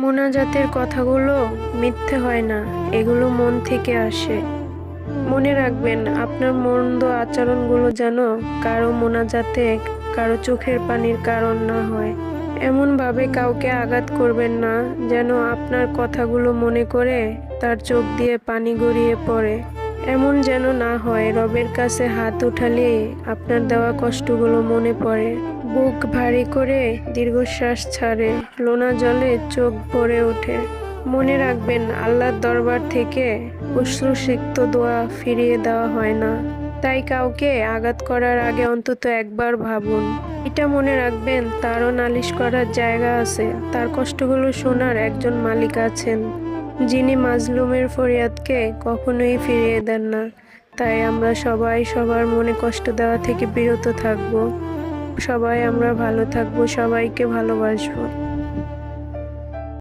মোনাজাতের কথাগুলো মিথ্যে হয় না, এগুলো মন থেকে আসে। মনে রাখবেন, আপনার মন্দ আচরণগুলো যেন কারো মোনাজাতে কারো চোখের পানির কারণ না হয়। এমনভাবে কাউকে আঘাত করবেন না যেন আপনার কথাগুলো মনে করে তার চোখ দিয়ে পানি গড়িয়ে পড়ে। এমন যেন না হয় রবের কাছে হাত উঠালেই আপনার দেওয়া কষ্টগুলো মনে পড়ে। বুক ভারী করে দীর্ঘশ্বাস ছাড়ে, লোনা জলে চোখ ভরে ওঠে। মনে রাখবেন, আল্লাহর দরবার থেকে অশ্রুসিক্ত দোয়া ফিরিয়ে দেওয়া হয় না। তাই কাউকে আঘাত করার আগে অন্তত একবার ভাবুন। এটা মনে রাখবেন, তারও নালিশ করার জায়গা আছে, তার কষ্টগুলো শোনার একজন মালিক আছেন, যিনি মাজলুমের ফরিয়াদকে কখনোই ফিরিয়ে দেন না। তাই আমরা সবাই সবার মনে কষ্ট দেওয়া থেকে বিরত থাকব। সবাই আমরা ভালো থাকবো, সবাইকে ভালোবাসবো।